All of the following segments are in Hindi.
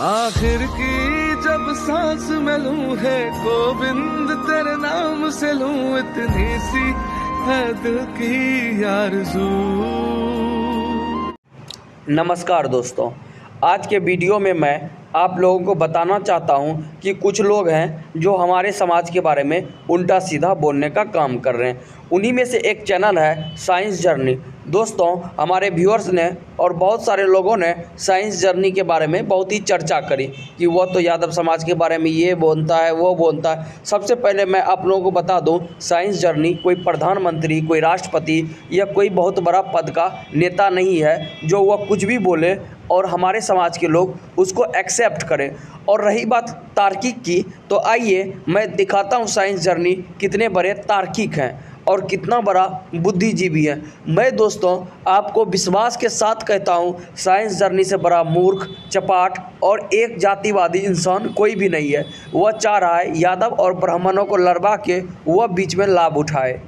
आखिर की जब सांस में लूं है गोविंद तेरे नाम से लूं, इतनी सी है दिल की आरज़ू। नमस्कार दोस्तों, आज के वीडियो में मैं आप लोगों को बताना चाहता हूं कि कुछ लोग हैं जो हमारे समाज के बारे में उल्टा सीधा बोलने का काम कर रहे हैं। उन्हीं में से एक चैनल है साइंस जर्नी। दोस्तों, हमारे व्यूअर्स ने और बहुत सारे लोगों ने साइंस जर्नी के बारे में बहुत ही चर्चा करी कि वो तो यादव समाज के बारे में ये बोलता है वो बोलता है। सबसे पहले मैं आप लोगों को बता दूं, साइंस जर्नी कोई प्रधानमंत्री, कोई राष्ट्रपति या कोई बहुत बड़ा पद का नेता नहीं है जो वह कुछ भी बोले और हमारे समाज के लोग उसको एक्सेप्ट करें। और रही बात तार्किक की, तो आइए मैं दिखाता हूँ साइंस जर्नी कितने बड़े तार्किक हैं और कितना बड़ा बुद्धिजीवी है। मैं दोस्तों आपको विश्वास के साथ कहता हूँ, साइंस जर्नी से बड़ा मूर्ख, चपाट और एक जातिवादी इंसान कोई भी नहीं है। वह चाह रहा है यादव और ब्राह्मणों को लड़वा के वह बीच में लाभ उठाए।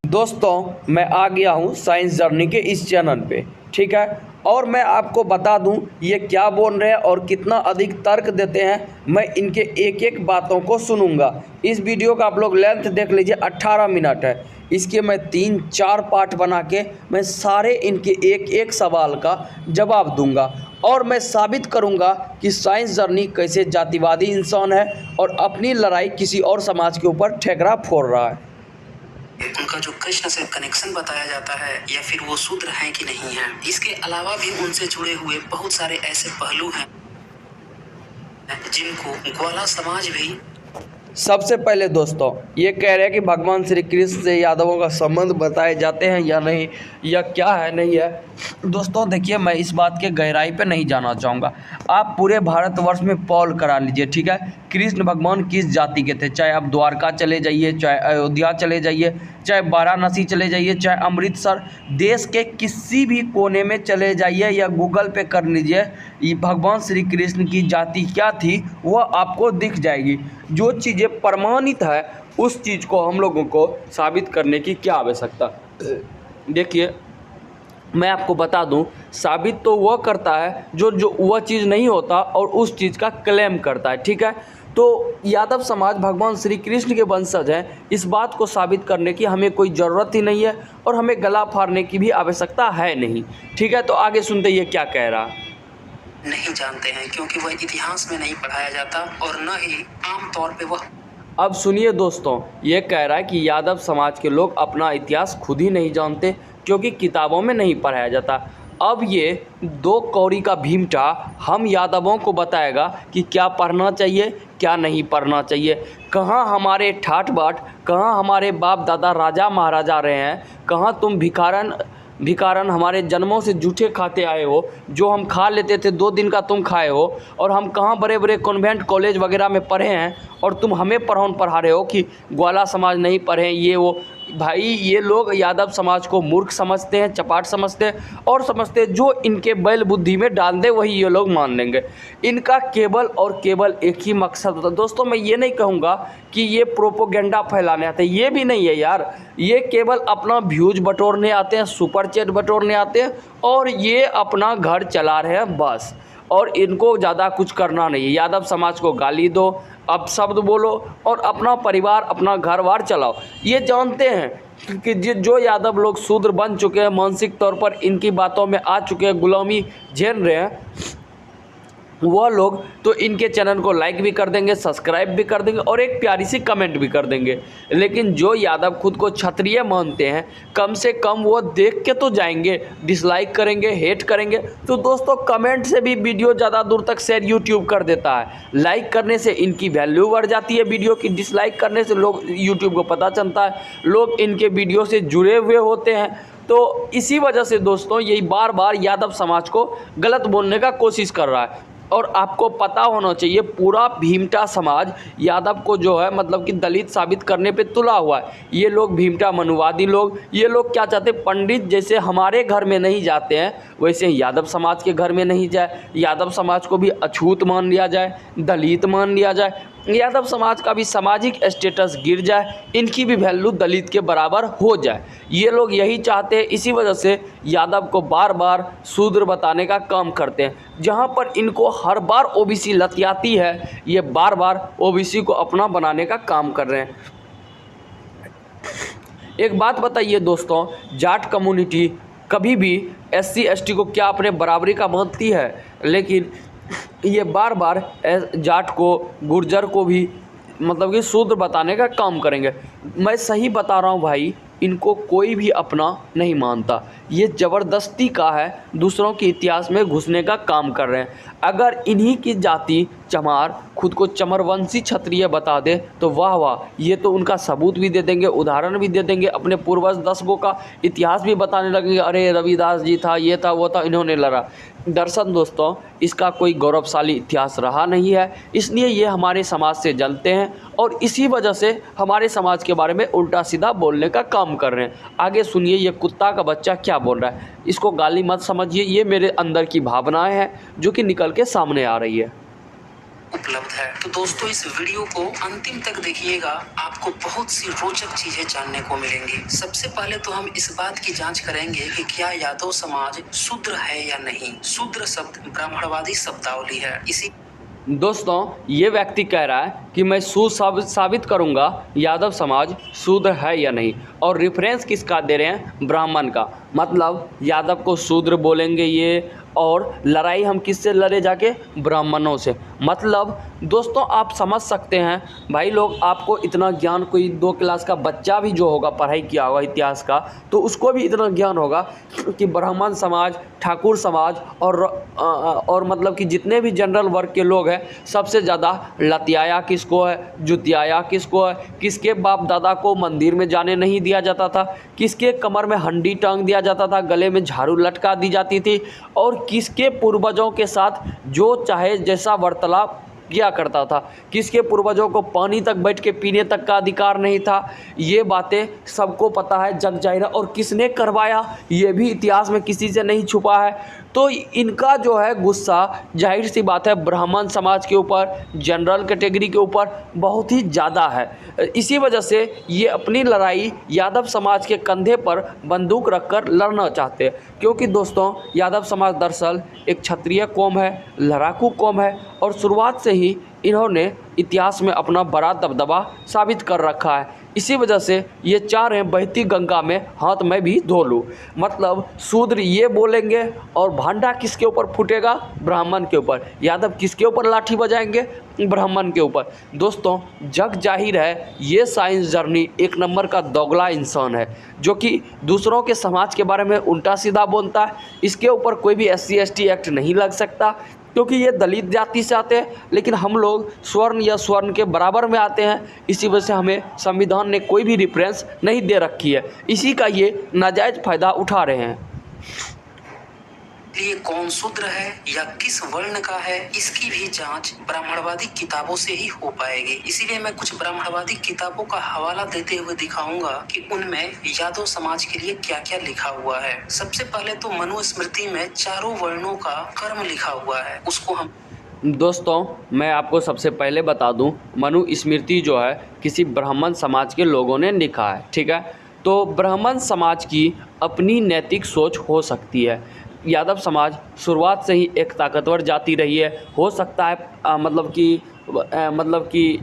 दोस्तों, मैं आ गया हूँ साइंस जर्नी के इस चैनल पे, ठीक है। और मैं आपको बता दूं ये क्या बोल रहे हैं और कितना अधिक तर्क देते हैं। मैं इनके एक एक बातों को सुनूंगा। इस वीडियो का आप लोग लेंथ देख लीजिए, 18 मिनट है। इसके मैं 3-4 पार्ट बना के मैं सारे इनके एक एक सवाल का जवाब दूंगा और मैं साबित करूंगा कि साइंस जर्नी कैसे जातिवादी इंसान है और अपनी लड़ाई किसी और समाज के ऊपर ठेकरा फोड़ रहा है। उनका जो कृष्ण से कनेक्शन बताया जाता है या फिर वो शूद्र हैं कि नहीं है, इसके अलावा भी उनसे जुड़े हुए बहुत सारे ऐसे पहलू हैं जिनको ग्वाला समाज भी। सबसे पहले दोस्तों ये कह रहे हैं कि भगवान श्री कृष्ण से यादवों का संबंध बताए जाते हैं या नहीं, या क्या है नहीं है। दोस्तों देखिए, मैं इस बात के गहराई पे नहीं जाना चाहूँगा। आप पूरे भारतवर्ष में पॉल करा लीजिए, ठीक है। कृष्ण भगवान किस जाति के थे, चाहे आप द्वारका चले जाइए, चाहे अयोध्या चले जाइए, चाहे वाराणसी चले जाइए, चाहे अमृतसर, देश के किसी भी कोने में चले जाइए या गूगल पे कर लीजिए, ये भगवान श्री कृष्ण की जाति क्या थी वह आपको दिख जाएगी। जो चीज़ें प्रमाणित है उस चीज़ को हम लोगों को साबित करने की क्या आवश्यकता। देखिए मैं आपको बता दूं, साबित तो वह करता है जो वह चीज़ नहीं होता और उस चीज़ का क्लेम करता है, ठीक है। तो यादव समाज भगवान श्री कृष्ण के वंशज हैं, इस बात को साबित करने की हमें कोई ज़रूरत ही नहीं है और हमें गला फाड़ने की भी आवश्यकता है नहीं, ठीक है। तो आगे सुनते ये क्या कह रहा। नहीं जानते हैं क्योंकि वह इतिहास में नहीं पढ़ाया जाता और न ही आम तौर पे वह। अब सुनिए दोस्तों, ये कह रहा है कि यादव समाज के लोग अपना इतिहास खुद ही नहीं जानते क्योंकि किताबों में नहीं पढ़ाया जाता। अब ये 2 कौड़ी का भीमटा हम यादवों को बताएगा कि क्या पढ़ना चाहिए क्या नहीं पढ़ना चाहिए। कहाँ हमारे ठाट बाट, कहाँ हमारे बाप दादा राजा महाराजा रहे हैं, कहाँ तुम भिखारन हमारे जन्मों से जूठे खाते आए हो, जो हम खा लेते थे 2 दिन का तुम खाए हो। और हम कहाँ बड़े बड़े कॉन्वेंट कॉलेज वगैरह में पढ़े हैं और तुम हमें पढ़ा रहे हो कि ग्वाला समाज नहीं पढ़े ये वो। भाई ये लोग यादव समाज को मूर्ख समझते हैं, चपाट समझते हैं और समझते हैं जो इनके बैल बुद्धि में डाल दे वही ये लोग मान लेंगे। इनका केवल और केवल एक ही मकसद होता है। दोस्तों मैं ये नहीं कहूँगा कि ये प्रोपोगेंडा फैलाने आते हैं, ये भी नहीं है यार। ये केवल अपना व्यूज बटोरने आते हैं, सुपर चैट बटोरने आते हैं और ये अपना घर चला रहे हैं बस। और इनको ज़्यादा कुछ करना नहीं है। यादव समाज को गाली दो, अपशब्द बोलो और अपना परिवार अपना घर बार चलाओ। ये जानते हैं कि जो यादव लोग शूद्र बन चुके हैं, मानसिक तौर पर इनकी बातों में आ चुके हैं, गुलामी झेल रहे हैं, वह लोग तो इनके चैनल को लाइक भी कर देंगे, सब्सक्राइब भी कर देंगे और एक प्यारी सी कमेंट भी कर देंगे। लेकिन जो यादव खुद को क्षत्रिय मानते हैं, कम से कम वो देख के तो जाएंगे, डिसलाइक करेंगे, हेट करेंगे। तो दोस्तों कमेंट से भी वीडियो ज़्यादा दूर तक शेयर यूट्यूब कर देता है। लाइक करने से इनकी वैल्यू बढ़ जाती है वीडियो की, डिसलाइक करने से लोग यूट्यूब को पता चलता है, लोग इनके वीडियो से जुड़े हुए होते हैं। तो इसी वजह से दोस्तों यही बार बार यादव समाज को गलत बोलने का कोशिश कर रहा है। और आपको पता होना चाहिए पूरा भीमटा समाज यादव को जो है मतलब कि दलित साबित करने पे तुला हुआ है। ये लोग भीमटा मनुवादी लोग, ये लोग क्या चाहते हैं, पंडित जैसे हमारे घर में नहीं जाते हैं वैसे यादव समाज के घर में नहीं जाए, यादव समाज को भी अछूत मान लिया जाए, दलित मान लिया जाए। यादव समाज का भी सामाजिक स्टेटस गिर जाए, इनकी भी वैल्यू दलित के बराबर हो जाए। ये लोग यही चाहते हैं, इसी वजह से यादव को बार बार शूद्र बताने का काम करते हैं। जहाँ पर इनको हर बार ओबीसी लतियाती है, ये बार बार ओबीसी को अपना बनाने का काम कर रहे हैं। एक बात बताइए दोस्तों, जाट कम्युनिटी कभी भी SC ST को क्या अपने बराबरी का मानती है? लेकिन ये बार बार जाट को, गुर्जर को भी मतलब कि शूद्र बताने का काम करेंगे। मैं सही बता रहा हूँ भाई, इनको कोई भी अपना नहीं मानता। ये ज़बरदस्ती का है, दूसरों के इतिहास में घुसने का काम कर रहे हैं। अगर इन्हीं की जाति चमार खुद को चमरवंशी क्षत्रिय बता दे तो वाह वाह, ये तो उनका सबूत भी दे देंगे, उदाहरण भी दे देंगे, अपने पूर्वज 10 गो का इतिहास भी बताने लगेंगे, अरे रविदास जी था, ये था, वो था, इन्होंने लड़ा। दरअसल दोस्तों, इसका कोई गौरवशाली इतिहास रहा नहीं है, इसलिए ये हमारे समाज से जलते हैं और इसी वजह से हमारे समाज के बारे में उल्टा सीधा बोलने का काम कर रहे हैं। आगे सुनिए ये कुत्ता का बच्चा क्या बोल रहा है। इसको गाली मत समझिए, ये मेरे अंदर की भावनाएं हैं जो कि निकल के सामने आ रही है। उपलब्ध है। तो दोस्तों इस वीडियो को अंतिम तक देखिएगा, आपको बहुत सी रोचक चीजें जानने को मिलेंगी। सबसे पहले तो हम इस बात की जांच करेंगे कि क्या यादव समाज शूद्र है या नहीं। शूद्र शब्द ब्राह्मणवादी शब्दावली है। इसी दोस्तों, ये व्यक्ति कह रहा है कि मैं साबित करूंगा यादव समाज शूद्र है या नहीं, और रेफरेंस किसका दे रहे हैं? ब्राह्मण का। मतलब यादव को शूद्र बोलेंगे ये, और लड़ाई हम किससे लड़े? जाके ब्राह्मणों से। मतलब दोस्तों आप समझ सकते हैं भाई लोग, आपको इतना ज्ञान, कोई 2 क्लास का बच्चा भी जो होगा, पढ़ाई किया होगा इतिहास का, तो उसको भी इतना ज्ञान होगा कि ब्राह्मण समाज, ठाकुर समाज और मतलब कि जितने भी जनरल वर्ग के लोग हैं, सबसे ज़्यादा लतियाया किसको है, जुतियाया किसको है, किसके बाप दादा को मंदिर में जाने नहीं दिया जाता था, किसके कमर में हंडी टांग दिया जाता था, गले में झाड़ू लटका दी जाती थी, और किसके पूर्वजों के साथ जो चाहे जैसा वार्तालाप किया करता था, किसके पूर्वजों को पानी तक बैठ के पीने तक का अधिकार नहीं था। ये बातें सबको पता है, जग जाहिर है। और किसने करवाया ये भी इतिहास में किसी से नहीं छुपा है। तो इनका जो है गुस्सा, जाहिर सी बात है, ब्राह्मण समाज के ऊपर, जनरल कैटेगरी के ऊपर बहुत ही ज़्यादा है। इसी वजह से ये अपनी लड़ाई यादव समाज के कंधे पर बंदूक रखकर लड़ना चाहते हैं। क्योंकि दोस्तों यादव समाज दरअसल एक क्षत्रिय कौम है, लड़ाकू कौम है, और शुरुआत से ही इन्होंने इतिहास में अपना बड़ा दबदबा साबित कर रखा है। इसी वजह से ये चाह रहे हैं बहती गंगा में हाथ में भी धो लूँ। मतलब शूद्र ये बोलेंगे और भांडा किसके ऊपर फूटेगा? ब्राह्मण के ऊपर। यादव किसके ऊपर लाठी बजाएंगे? ब्राह्मण के ऊपर। दोस्तों जग जाहिर है, ये साइंस जर्नी एक नंबर का दोगला इंसान है, जो कि दूसरों के समाज के बारे में उल्टा सीधा बोलता है। इसके ऊपर कोई भी SC ST एक्ट नहीं लग सकता, क्योंकि ये दलित जाति से आते हैं, लेकिन हम लोग स्वर्ण या स्वर्ण के बराबर में आते हैं। इसी वजह से हमें संविधान ने कोई भी रेफरेंस नहीं दे रखी है, इसी का ये नाजायज़ फ़ायदा उठा रहे हैं। लिए कौन शूद्र है या किस वर्ण का है, इसकी भी जांच ब्राह्मणवादी किताबों से ही हो पाएगी। इसीलिए मैं कुछ ब्राह्मणवादी किताबों का हवाला देते हुए दिखाऊंगा कि उनमें यादव समाज के लिए क्या क्या लिखा हुआ है। सबसे पहले तो मनुस्मृति में चारों वर्णों का कर्म लिखा हुआ है, उसको हम दोस्तों मैं आपको सबसे पहले बता दूं, मनुस्मृति जो है किसी ब्राह्मण समाज के लोगों ने लिखा है, ठीक है। तो ब्राह्मण समाज की अपनी नैतिक सोच हो सकती है। यादव समाज शुरुआत से ही एक ताकतवर जाति रही है। हो सकता है मतलब कि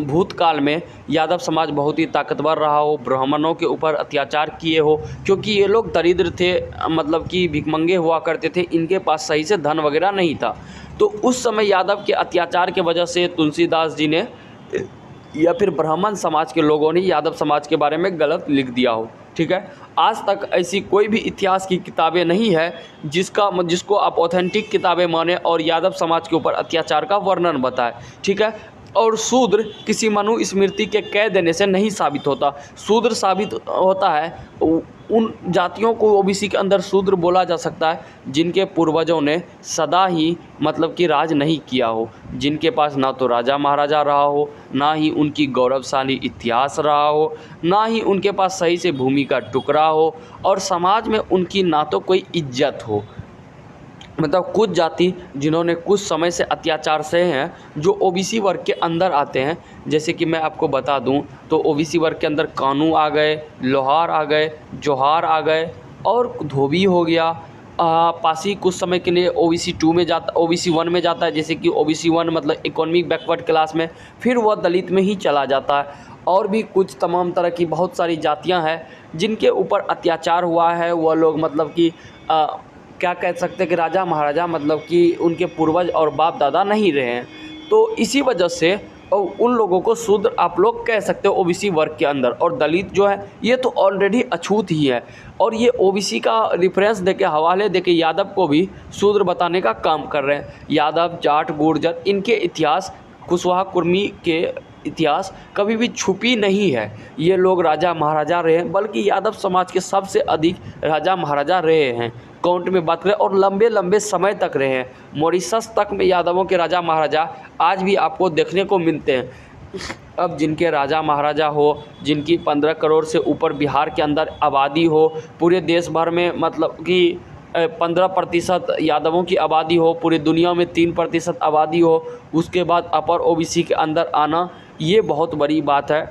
भूतकाल में यादव समाज बहुत ही ताकतवर रहा हो, ब्राह्मणों के ऊपर अत्याचार किए हो, क्योंकि ये लोग दरिद्र थे, मतलब कि भिखमंगे हुआ करते थे, इनके पास सही से धन वगैरह नहीं था। तो उस समय यादव के अत्याचार के वजह से तुलसीदास जी ने या फिर ब्राह्मण समाज के लोगों ने यादव समाज के बारे में गलत लिख दिया हो, ठीक है। आज तक ऐसी कोई भी इतिहास की किताबें नहीं है जिसको आप ऑथेंटिक किताबें माने और यादव समाज के ऊपर अत्याचार का वर्णन बताए, ठीक है। और शूद्र किसी मनुस्मृति के कह देने से नहीं साबित होता। शूद्र साबित होता है उन जातियों को ओबीसी के अंदर शूद्र बोला जा सकता है जिनके पूर्वजों ने सदा ही मतलब कि राज नहीं किया हो, जिनके पास ना तो राजा महाराजा रहा हो, ना ही उनकी गौरवशाली इतिहास रहा हो, ना ही उनके पास सही से भूमि का टुकड़ा हो, और समाज में उनकी ना तो कोई इज्जत हो। मतलब कुछ जाति जिन्होंने कुछ समय से अत्याचार सहे हैं जो ओबीसी वर्ग के अंदर आते हैं। जैसे कि मैं आपको बता दूं तो ओबीसी वर्ग के अंदर कानू आ गए, लोहार आ गए, जोहार आ गए और धोबी हो गया। पासी कुछ समय के लिए ओबीसी 2 में जाता, ओबीसी 1 में जाता है। जैसे कि ओबीसी 1 मतलब इकोनॉमिक बैकवर्ड क्लास में, फिर वह दलित में ही चला जाता है। और भी कुछ तमाम तरह की बहुत सारी जातियां हैं जिनके ऊपर अत्याचार हुआ है। वह लोग मतलब कि क्या कह सकते हैं कि राजा महाराजा मतलब कि उनके पूर्वज और बाप दादा नहीं रहे हैं। तो इसी वजह से उन लोगों को शूद्र आप लोग कह सकते हो ओबीसी वर्ग के अंदर। और दलित जो है ये तो ऑलरेडी अछूत ही है। और ये ओबीसी का रेफरेंस देके, हवाले देके यादव को भी शूद्र बताने का काम कर रहे हैं। यादव, जाट, गुर्जर, इनके इतिहास, कुशवाहा कुर्मी के इतिहास कभी भी छुपी नहीं है। ये लोग राजा महाराजा रहे हैं, बल्कि यादव समाज के सबसे अधिक राजा महाराजा रहे हैं काउंट में बात करें, और लंबे लंबे समय तक रहे हैं। मॉरिशस तक में यादवों के राजा महाराजा आज भी आपको देखने को मिलते हैं। अब जिनके राजा महाराजा हो, जिनकी 15 करोड़ से ऊपर बिहार के अंदर आबादी हो, पूरे देश भर में मतलब कि 15% यादवों की आबादी हो, पूरी दुनिया में 3% आबादी हो, उसके बाद अपर ओबीसी के अंदर आना, ये बहुत बड़ी बात है।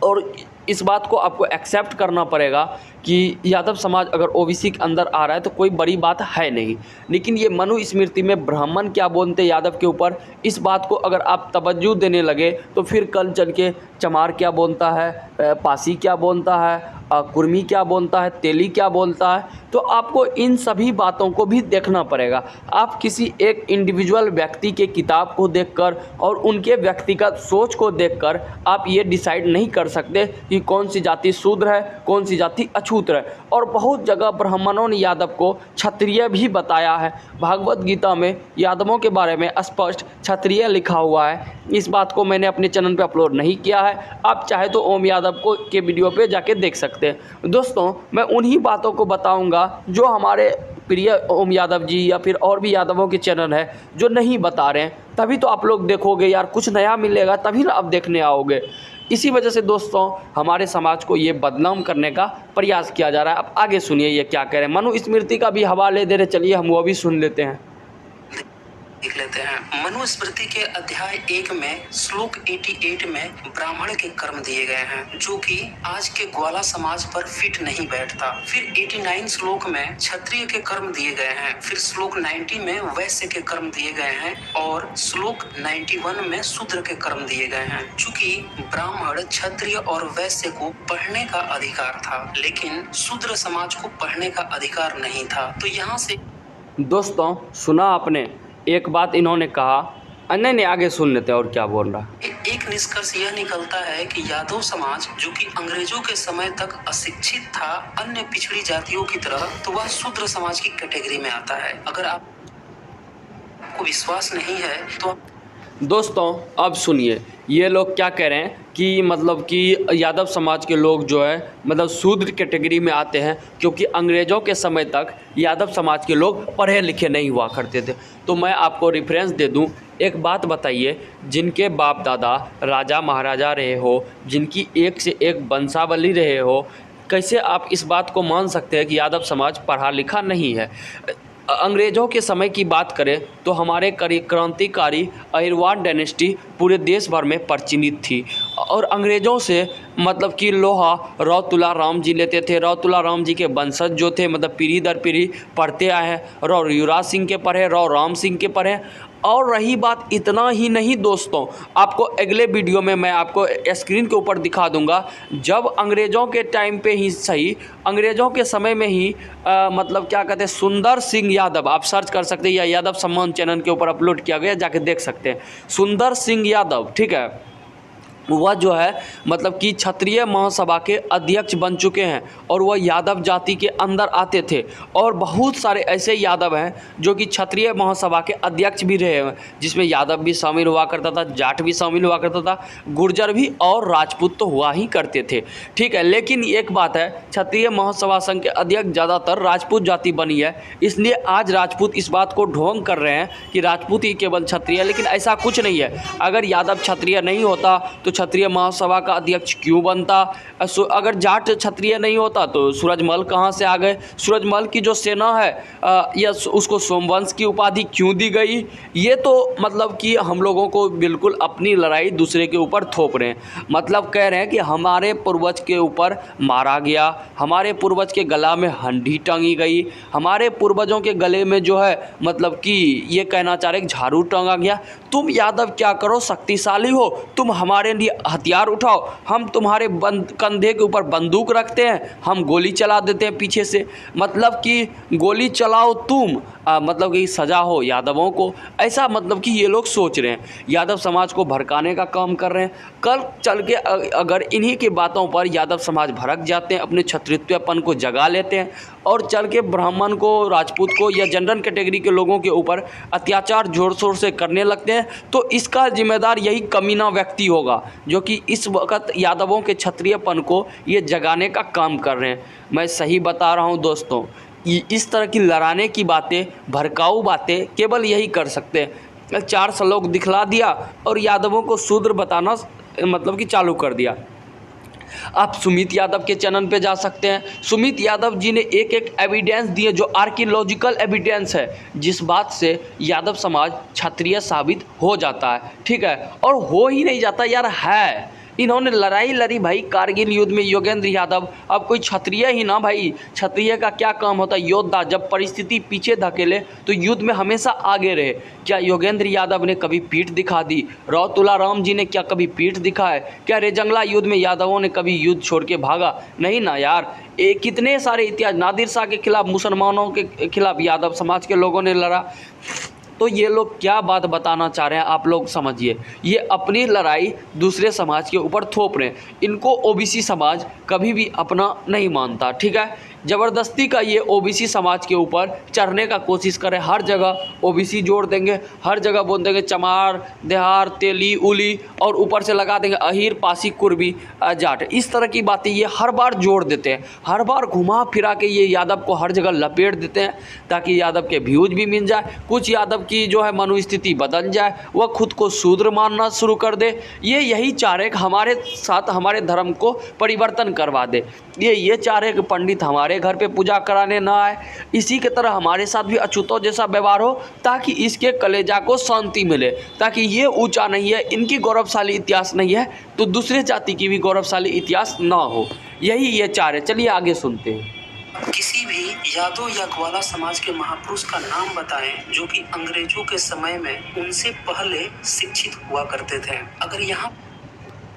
और इस बात को आपको एक्सेप्ट करना पड़ेगा कि यादव समाज अगर ओबीसी के अंदर आ रहा है तो कोई बड़ी बात है नहीं। लेकिन ये मनुस्मृति में ब्राह्मण क्या बोलते यादव के ऊपर, इस बात को अगर आप तवज्जो देने लगे तो फिर कल चल के चमार क्या बोलता है, पासी क्या बोलता है, कुर्मी क्या बोलता है, तेली क्या बोलता है, तो आपको इन सभी बातों को भी देखना पड़ेगा। आप किसी एक इंडिविजुअल व्यक्ति के किताब को देखकर और उनके व्यक्तिगत सोच को देखकर आप ये डिसाइड नहीं कर सकते कि कौन सी जाति शूद्र है, कौन सी जाति अछूत है। और बहुत जगह ब्राह्मणों ने यादव को क्षत्रिय भी बताया है। भागवत गीता में यादवों के बारे में स्पष्ट क्षत्रिय लिखा हुआ है। इस बात को मैंने अपने चैनल पे अपलोड नहीं किया है, आप चाहे तो ओम यादव को के वीडियो पे जाके देख सकते हैं। दोस्तों, मैं उन्हीं बातों को बताऊंगा जो हमारे प्रिय ओम यादव जी या फिर और भी यादवों के चैनल है जो नहीं बता रहे हैं। तभी तो आप लोग देखोगे यार, कुछ नया मिलेगा तभी ना आप देखने आओगे। इसी वजह से दोस्तों हमारे समाज को ये बदनाम करने का प्रयास किया जा रहा है। अब आगे सुनिए ये क्या कह रहे हैं। मनुस्मृति का भी हवाले दे रहे, चलिए हम वो भी सुन लेते हैं। देख लेते हैं। मनुस्मृति के अध्याय 1 में श्लोक 88 में ब्राह्मण के कर्म दिए गए हैं, जो कि आज के ग्वाला समाज पर फिट नहीं बैठता। फिर 89 श्लोक में क्षत्रिय के कर्म दिए गए हैं। फिर श्लोक 90 में वैश्य के कर्म दिए गए हैं और श्लोक 91 में शूद्र के कर्म दिए गए हैं। चूंकि ब्राह्मण, क्षत्रिय और वैश्य को पढ़ने का अधिकार था, लेकिन शूद्र समाज को पढ़ने का अधिकार नहीं था। तो यहाँ से दोस्तों सुना आपने, एक बात इन्होंने कहा, नहीं आगे सुन लेते हैं और क्या बोल रहा है। एक निष्कर्ष यह निकलता है कि यादव समाज, जो कि अंग्रेजों के समय तक अशिक्षित था अन्य पिछड़ी जातियों की तरह, तो वह शूद्र समाज की कैटेगरी में आता है। अगर आपको विश्वास नहीं है तो दोस्तों अब सुनिए, ये लोग क्या कह रहे हैं कि मतलब कि यादव समाज के लोग जो है मतलब शूद्र कैटेगरी में आते हैं, क्योंकि अंग्रेज़ों के समय तक यादव समाज के लोग पढ़े लिखे नहीं हुआ करते थे। तो मैं आपको रेफरेंस दे दूं, एक बात बताइए, जिनके बाप दादा राजा महाराजा रहे हो, जिनकी एक से एक वंशावली रहे हो, कैसे आप इस बात को मान सकते हैं कि यादव समाज पढ़ा लिखा नहीं है। अंग्रेज़ों के समय की बात करें तो हमारे क्रांतिकारी अहिरवाड़ डायनेस्टी पूरे देश भर में प्रचलित थी। और अंग्रेज़ों से मतलब कि लोहा राव तुलाराम जी लेते थे। राव तुलाराम जी के वंशज जो थे मतलब पीढ़ी दर पीढ़ी पढ़ते आए हैं। राव युवराज सिंह के पढ़े, राव राम सिंह के पढ़े। और रही बात इतना ही नहीं दोस्तों, आपको अगले वीडियो में मैं आपको स्क्रीन के ऊपर दिखा दूंगा, जब अंग्रेज़ों के टाइम पे ही सही, अंग्रेज़ों के समय में ही मतलब क्या कहते हैं, सुंदर सिंह यादव, आप सर्च कर सकते हैं या यादव सम्मान चैनल के ऊपर अपलोड किया गया, जाके देख सकते हैं। सुंदर सिंह यादव, ठीक है, वह जो है मतलब कि क्षत्रिय महासभा के अध्यक्ष बन चुके हैं और वह यादव जाति के अंदर आते थे। और बहुत सारे ऐसे यादव हैं जो कि क्षत्रिय महासभा के अध्यक्ष भी रहे हैं, जिसमें यादव भी शामिल हुआ करता था, जाट भी शामिल हुआ करता था, गुर्जर भी और राजपूत तो हुआ ही करते थे, ठीक है। लेकिन एक बात है, क्षत्रिय महासभा संघ के अध्यक्ष ज़्यादातर राजपूत जाति बनी है, इसलिए आज राजपूत इस बात को ढोंग कर रहे हैं कि राजपूत ही केवल क्षत्रिय, लेकिन ऐसा कुछ नहीं है। अगर यादव क्षत्रिय नहीं होता तो क्षत्रिय महासभा का अध्यक्ष क्यों बनता? अगर जाट क्षत्रिय नहीं होता तो सूरजमल कहाँ से आ गए? सूरजमल की जो सेना है या उसको सोमवंश की उपाधि क्यों दी गई? ये तो मतलब कि हम लोगों को बिल्कुल अपनी लड़ाई दूसरे के ऊपर थोप रहे हैं। मतलब कह रहे हैं कि हमारे पूर्वज के ऊपर मारा गया, हमारे पूर्वज के गला में हंडी टांगी गई, हमारे पूर्वजों के गले में जो है मतलब कि ये कहना चाह रहे झाड़ू टांगा गया। तुम यादव क्या करो, शक्तिशाली हो, तुम हमारे लिए हथियार उठाओ, हम तुम्हारे कंधे के ऊपर बंदूक रखते हैं, हम गोली चला देते हैं पीछे से। मतलब कि गोली चलाओ तुम, मतलब कि सजा हो यादवों को, ऐसा मतलब कि ये लोग सोच रहे हैं, यादव समाज को भड़काने का काम कर रहे हैं। कल चल के अगर इन्हीं की बातों पर यादव समाज भड़क जाते हैं, अपने क्षत्रित्वपन को जगा लेते हैं और चल के ब्राह्मण को, राजपूत को या जनरल कैटेगरी के लोगों के ऊपर अत्याचार जोर शोर से करने लगते हैं, तो इसका जिम्मेदार यही कमीना व्यक्ति होगा जो कि इस वक्त यादवों के क्षत्रियपन को ये जगाने का काम कर रहे हैं। मैं सही बता रहा हूँ दोस्तों, इस तरह की लड़ाने की बातें, भड़काऊ बातें केवल यही कर सकते हैं। 4 श्लोक दिखला दिया और यादवों को शूद्र बताना मतलब कि चालू कर दिया। आप सुमित यादव के चैनल पे जा सकते हैं। सुमित यादव जी ने एक एविडेंस दिए जो आर्कियोलॉजिकल एविडेंस है, जिस बात से यादव समाज क्षत्रिय साबित हो जाता है। ठीक है, और हो ही नहीं जाता यार, है। इन्होंने लड़ाई लड़ी भाई कारगिल युद्ध में, योगेंद्र यादव। अब कोई क्षत्रिय ही ना भाई, क्षत्रिय का क्या काम होता है? योद्धा। जब परिस्थिति पीछे धकेले तो युद्ध में हमेशा आगे रहे। क्या योगेंद्र यादव ने कभी पीठ दिखा दी? राव तुलाराम जी ने क्या कभी पीठ दिखाए? क्या रेजंगला युद्ध में यादवों ने कभी युद्ध छोड़ के भागा? नहीं ना यार। कितने सारे इतिहास, नादिर शाह के खिलाफ, मुसलमानों के खिलाफ यादव समाज के लोगों ने लड़ा। तो ये लोग क्या बात बताना चाह रहे हैं आप लोग समझिए। ये अपनी लड़ाई दूसरे समाज के ऊपर थोप रहे हैं। इनको ओबीसी समाज कभी भी अपना नहीं मानता। ठीक है, ज़बरदस्ती का ये ओबीसी समाज के ऊपर चढ़ने का कोशिश करें। हर जगह ओबीसी जोड़ देंगे, हर जगह बोल देंगे चमार, देहार, तेली, उली, और ऊपर से लगा देंगे अहीर, पासी, कुर्बी, जाट। इस तरह की बातें ये हर बार जोड़ देते हैं। हर बार घुमा फिरा के ये यादव को हर जगह लपेट देते हैं ताकि यादव के व्यूज भी मिल जाए, कुछ यादव की जो है मनोस्थिति बदल जाए, वह खुद को शूद्र मानना शुरू कर दे। ये यही चाह रहे कि हमारे साथ हमारे धर्म को परिवर्तन करवा दे। ये चाह रहे कि पंडित हमारे घर पे पूजा कराने ना आए, इसी के तरह हमारे साथ भी अछूतों जैसा व्यवहार हो ताकि इसके कलेजा को शांति मिले, ताकि ये ऊंचा नहीं है, इनकी गौरवशाली इतिहास नहीं है तो दूसरे जाति की भी गौरवशाली इतिहास ना हो। यही ये चाह रहे। चलिए आगे सुनते हैं। किसी भी यादव या ग्वाला समाज के महापुरुष का नाम बताएं जो कि अंग्रेजों के समय में उनसे पहले शिक्षित हुआ करते थे। अगर यहाँ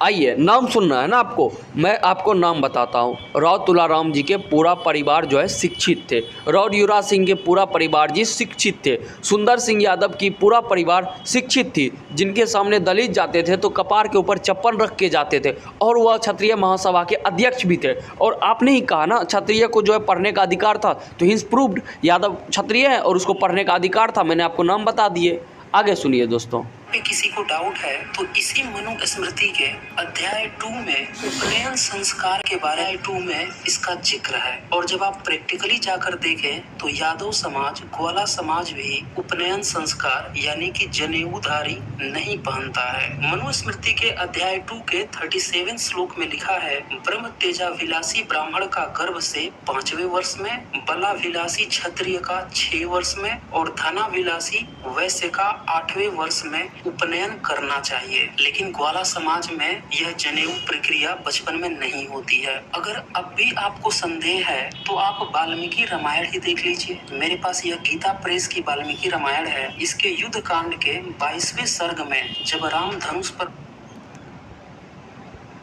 आइए, नाम सुनना है ना आपको, मैं आपको नाम बताता हूँ। राव तुलाराम जी के पूरा परिवार जो है शिक्षित थे। राव युवराज सिंह के पूरा परिवार जी शिक्षित थे। सुंदर सिंह यादव की पूरा परिवार शिक्षित थी। जिनके सामने दलित जाते थे तो कपार के ऊपर चप्पल रख के जाते थे, और वह क्षत्रिय महासभा के अध्यक्ष भी थे। और आपने ही कहा ना, क्षत्रिय को जो है पढ़ने का अधिकार था, तो हिंस प्रूव्ड यादव क्षत्रिय है और उसको पढ़ने का अधिकार था। मैंने आपको नाम बता दिए। आगे सुनिए दोस्तों। किसी को डाउट है तो इसी मनुस्मृति के अध्याय 2 में उपनयन संस्कार के बारे में 2 में इसका जिक्र है। और जब आप प्रैक्टिकली जाकर देखें तो यादव समाज, ग्वाला समाज भी उपनयन संस्कार यानी कि जनेऊधारी नहीं पहनता है। मनुस्मृति के अध्याय 2 के 37 श्लोक में लिखा है, ब्रह्म तेजा विलासी ब्राह्मण का गर्भ से 5वें वर्ष में, बला विलासी क्षत्रिय का 6 वर्ष में और धना विलासी वैश्य का 8वें वर्ष में उपनयन करना चाहिए। लेकिन ग्वाला समाज में यह जनेऊ प्रक्रिया बचपन में नहीं होती है। अगर अब भी आपको संदेह है तो आप वाल्मीकि रामायण ही देख लीजिए। मेरे पास यह गीता प्रेस की वाल्मीकि रामायण है। इसके युद्ध कांड के 22वें सर्ग में जब राम धनुष पर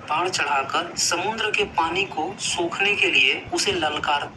बाण चढ़ाकर समुद्र के पानी को सोखने के लिए उसे ललकार,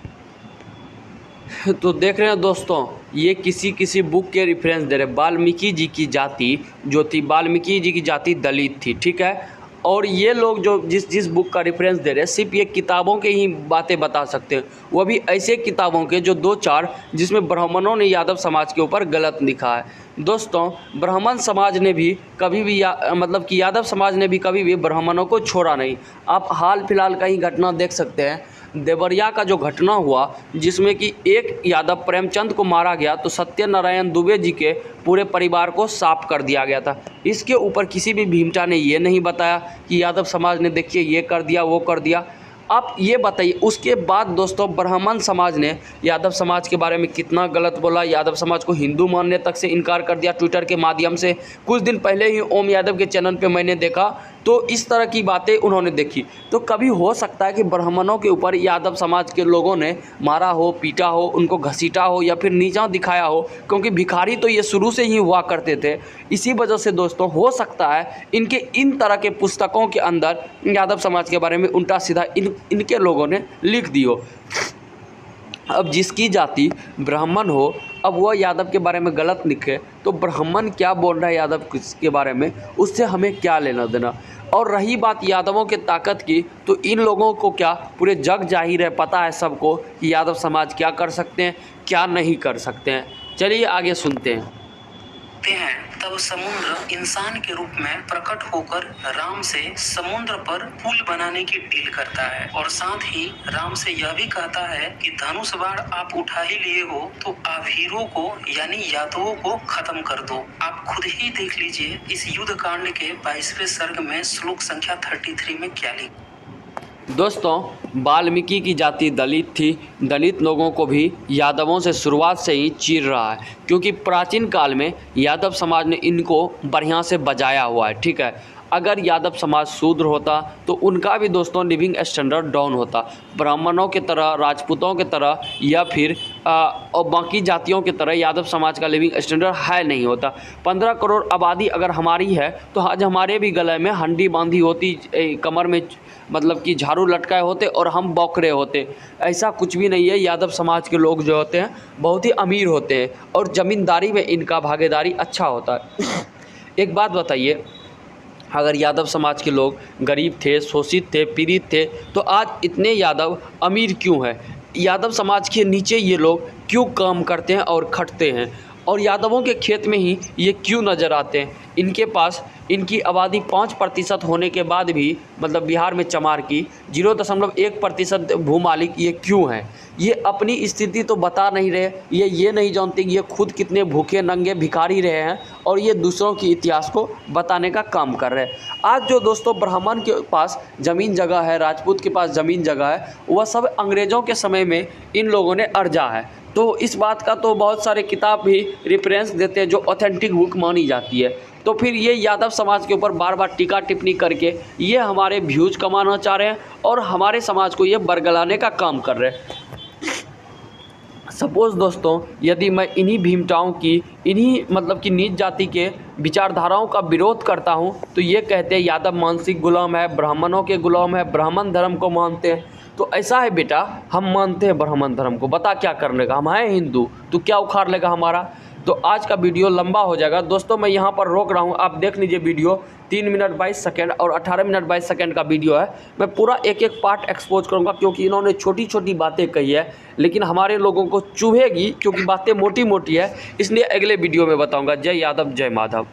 तो देख रहे हैं दोस्तों, ये किसी बुक के रेफरेंस दे रहे। वाल्मीकि जी की जाति जो थी, वाल्मीकि जी की जाति दलित थी। ठीक है, और ये लोग जो जिस बुक का रेफरेंस दे रहे हैं सिर्फ ये किताबों के ही बातें बता सकते हैं, वो भी ऐसे किताबों के जो 2-4 जिसमें ब्राह्मणों ने यादव समाज के ऊपर गलत लिखा है। दोस्तों, ब्राह्मण समाज ने भी कभी भी मतलब कि यादव समाज ने भी कभी भी ब्राह्मणों को छोड़ा नहीं। आप हाल फिलहाल का ही घटना देख सकते हैं। देवरिया का जो घटना हुआ जिसमें कि एक यादव प्रेमचंद को मारा गया तो सत्यनारायण दुबे जी के पूरे परिवार को साफ कर दिया गया था। इसके ऊपर किसी भी भीमटा ने ये नहीं बताया कि यादव समाज ने देखिए ये कर दिया वो कर दिया। आप ये बताइए उसके बाद दोस्तों ब्राह्मण समाज ने यादव समाज के बारे में कितना गलत बोला, यादव समाज को हिंदू मानने तक से इनकार कर दिया ट्विटर के माध्यम से। कुछ दिन पहले ही ओम यादव के चैनल पे मैंने देखा तो इस तरह की बातें उन्होंने देखी। तो कभी हो सकता है कि ब्राह्मणों के ऊपर यादव समाज के लोगों ने मारा हो, पीटा हो, उनको घसीटा हो या फिर नीचा दिखाया हो, क्योंकि भिखारी तो ये शुरू से ही हुआ करते थे। इसी वजह से दोस्तों हो सकता है इनके इन तरह के पुस्तकों के अंदर यादव समाज के बारे में उल्टा सीधा इनके लोगों ने लिख दी हो। अब जिसकी जाति ब्राह्मण हो, अब वह यादव के बारे में गलत लिखे तो ब्राह्मण क्या बोल रहा है यादव के बारे में, उससे हमें क्या लेना देना। और रही बात यादवों के ताकत की, तो इन लोगों को क्या पूरे जग जाहिर है, पता है सबको कि यादव समाज क्या कर सकते हैं क्या नहीं कर सकते हैं। चलिए आगे सुनते हैं। तब समुद्र इंसान के रूप में प्रकट होकर राम से समुद्र पर पुल बनाने की डील करता है और साथ ही राम से यह भी कहता है कि धनुष बाण आप उठा ही लिए हो तो आभीरों को यानी यादवों को खत्म कर दो। आप खुद ही देख लीजिए इस युद्ध कांड के 22वें सर्ग में श्लोक संख्या 33 में क्या लिखा। दोस्तों वाल्मीकि की जाति दलित थी। दलित लोगों को भी यादवों से शुरुआत से ही चीर रहा है, क्योंकि प्राचीन काल में यादव समाज ने इनको बढ़िया से बजाया हुआ है। ठीक है, अगर यादव समाज शूद्र होता तो उनका भी दोस्तों लिविंग स्टैंडर्ड डाउन होता, ब्राह्मणों की तरह, राजपूतों की तरह या फिर और बाकी जातियों की तरह यादव समाज का लिविंग स्टैंडर्ड हाई नहीं होता। 15 करोड़ आबादी अगर हमारी है तो आज हमारे भी गले में हंडी बांधी होती, कमर में मतलब कि झाड़ू लटकाए होते और हम बौखरे होते। ऐसा कुछ भी नहीं है। यादव समाज के लोग जो होते हैं बहुत ही अमीर होते हैं और ज़मींदारी में इनका भागीदारी अच्छा होता है। एक बात बताइए, अगर यादव समाज के लोग गरीब थे, शोषित थे, पीड़ित थे तो आज इतने यादव अमीर क्यों हैं? यादव समाज के नीचे ये लोग क्यों काम करते हैं और खटते हैं और यादवों के खेत में ही ये क्यों नज़र आते हैं? इनके पास इनकी आबादी 5% होने के बाद भी मतलब बिहार में चमार की 0.1% भूमालिक ये क्यों हैं? ये अपनी स्थिति तो बता नहीं रहे, ये नहीं जानते कि ये खुद कितने भूखे नंगे भिखारी रहे हैं और ये दूसरों की इतिहास को बताने का काम कर रहे हैं। आज जो दोस्तों ब्राह्मण के पास ज़मीन जगह है, राजपूत के पास ज़मीन जगह है, वह सब अंग्रेज़ों के समय में इन लोगों ने अर्जा है। तो इस बात का तो बहुत सारे किताब भी रेफरेंस देते हैं जो ऑथेंटिक बुक मानी जाती है। तो फिर ये यादव समाज के ऊपर बार बार टीका टिप्पणी करके ये हमारे व्यूज कमाना चाह रहे हैं और हमारे समाज को ये बरगलाने का काम कर रहे हैं। सपोज़ दोस्तों यदि मैं इन्हीं भीमटाओं की, इन्हीं मतलब कि नीच जाति के विचारधाराओं का विरोध करता हूँ तो ये कहते हैं यादव मानसिक गुलाम है, ब्राह्मणों के गुलाम है, ब्राह्मण धर्म को मानते हैं। तो ऐसा है बेटा, हम मानते हैं ब्राह्मण धर्म को, बता क्या कर लेगा, हम हैं हिंदू, तो क्या उखाड़ लेगा हमारा। तो आज का वीडियो लंबा हो जाएगा दोस्तों, मैं यहाँ पर रोक रहा हूँ। आप देख लीजिए वीडियो 3 मिनट 22 सेकंड और 18 मिनट 22 सेकंड का वीडियो है। मैं पूरा एक एक पार्ट एक्सपोज करूँगा क्योंकि इन्होंने छोटी छोटी बातें कही है लेकिन हमारे लोगों को चुभेगी क्योंकि बातें मोटी मोटी है, इसलिए अगले वीडियो में बताऊँगा। जय यादव जय माधव।